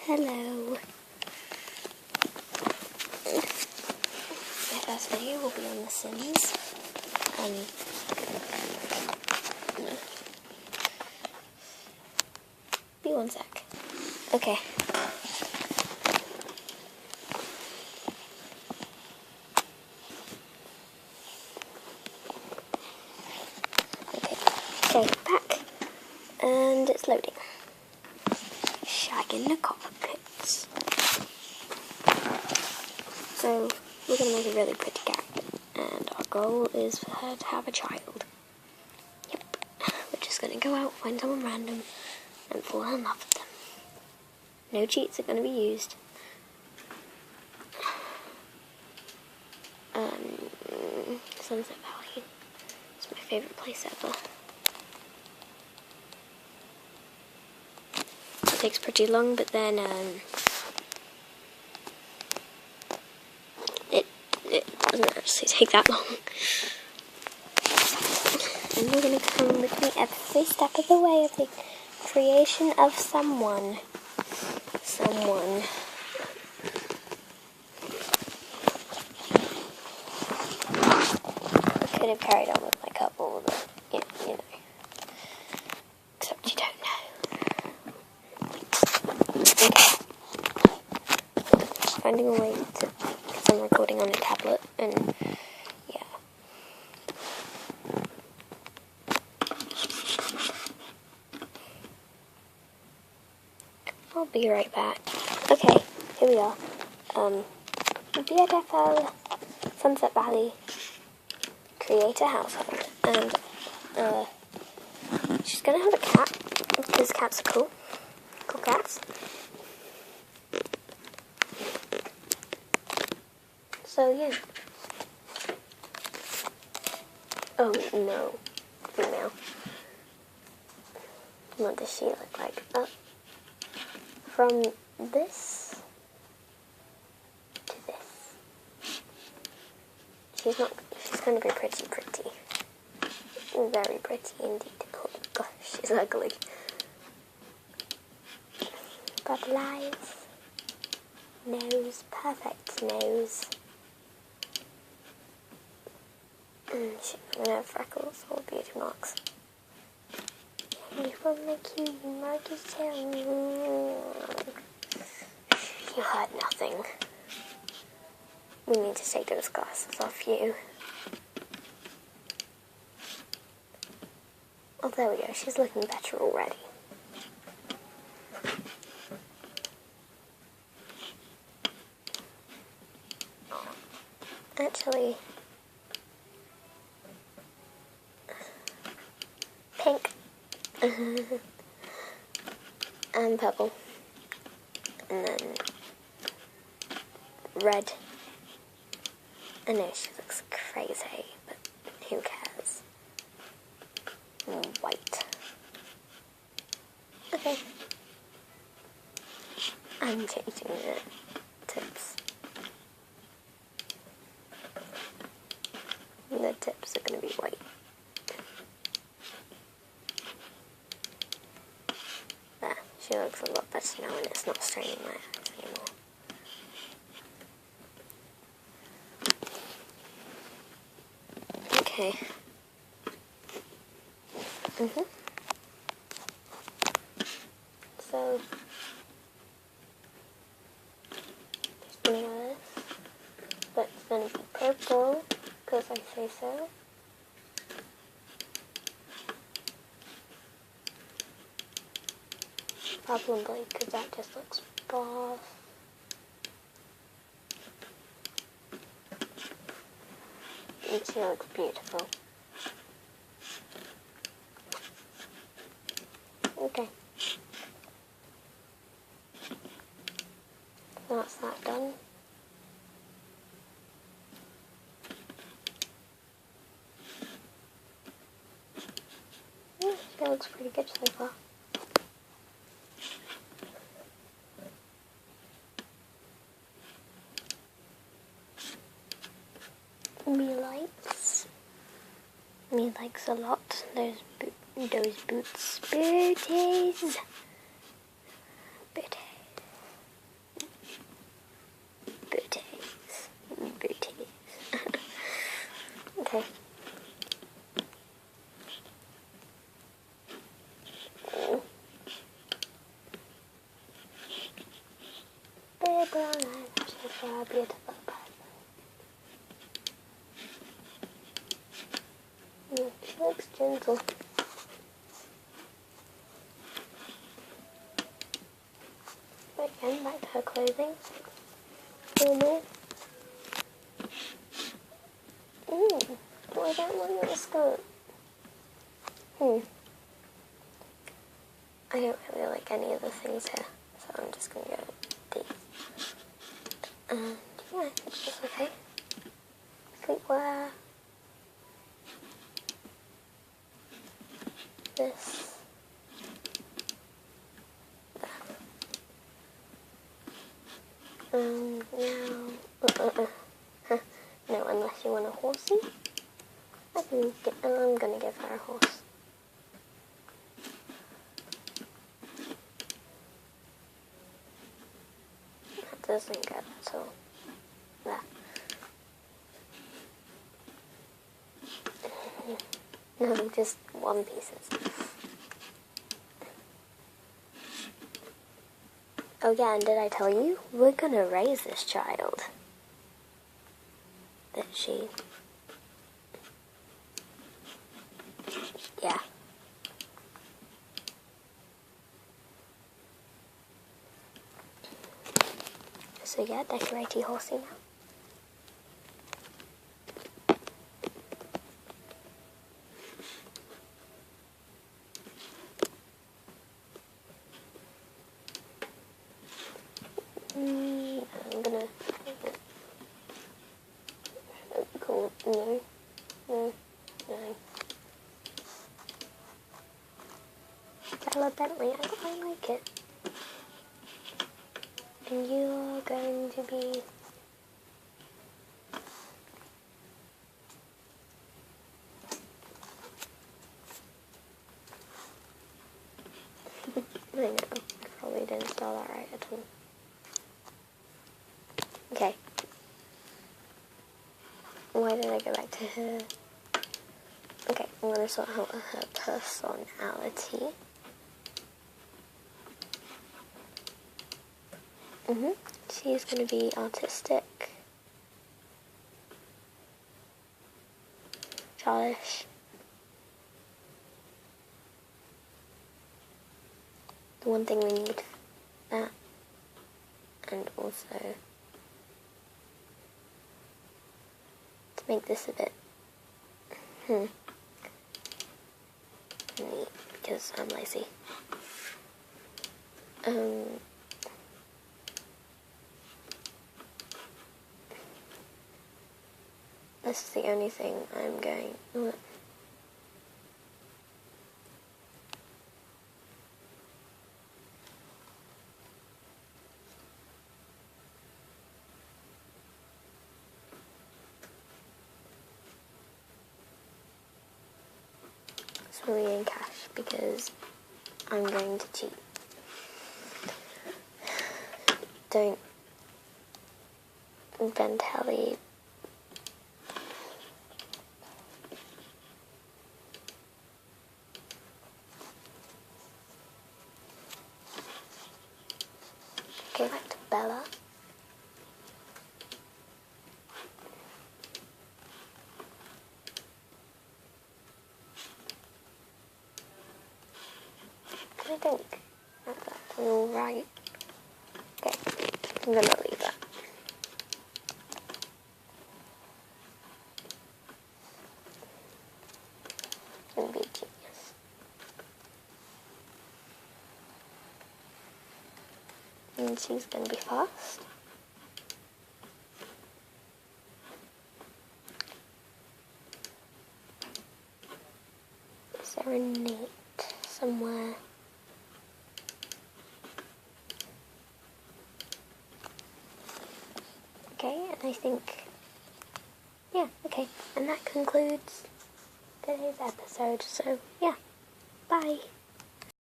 Hello. My first video will be on The Sims. Be one sec. Okay. Okay, back. And it's loading. Shagging the cockpits. So, we're going to make a really pretty cat. And our goal is for her to have a child. Yep. We're just going to go out, find someone random, and fall in love with them. No cheats are going to be used. Sunset Valley. It's my favourite place ever. It takes pretty long, but then it doesn't actually take that long. And you're going to come with me every step of the way of the creation of someone. I could have carried on with my couple, but you know. Except you don't know. Okay. Finding a way to get some recording on a tablet, and yeah. I'll be right back. Okay, here we are. BFL Sunset Valley create a household, and she's gonna have a cat because cats are cool cats. So yeah. Oh no, female. What does she look like? From this to this. She's going to be pretty. Very pretty indeed. Oh gosh, she's ugly. Bubble eyes. Nose, perfect nose. She's going to have freckles or beauty marks. From the cutie markers town. You heard nothing. We need to take those glasses off you. Oh, there we go. She's looking better already. Actually, pink. And purple. And then red. I know she looks crazy, but who cares? White. Okay. I'm changing the tips. The tips are going to be white. There, she looks a lot better now and it's not straining my eyes anymore. Okay. So, just gonna wear this, but it's gonna be purple, because I say so. Purple and blue, because that just looks boss. And she looks beautiful. Okay. That's that done. Yeah, she looks pretty good so far. Me likes a lot. Those boots. Booties. brown eyelashes for a beautiful person. She looks gentle. Again, back to her clothing. Normal. I don't want your skirt. I don't really like any of the things here, so I'm just going to go with these. And yeah, it's okay. Sleepwear. This. Now, no, unless you want a horsey, I'm gonna give her a horse. That doesn't go at all. There. No, just one pieces. Oh yeah, and did I tell you? We're gonna raise this child. That she... Yeah. So yeah, decoratey horsey now. I'm gonna... Cool. No. Bella Bentley, I like it. And you are going to be... I know, I probably didn't spell that right at all. Okay. Why did I go back to her? Okay, I'm gonna sort out her personality. She's gonna be artistic, childish, the one thing we need that, and also to make this a bit neat, because I'm lazy. This is the only thing I'm going... Swimming in cash, because I'm going to cheat. Don't Bentelli. Okay, back to Bella. I think that's alright. Okay, I'm gonna leave that. Gonna be a genius. And she's gonna be fast. Is there a Nate somewhere? Okay, and I think, yeah, okay, and that concludes today's episode, so yeah, bye.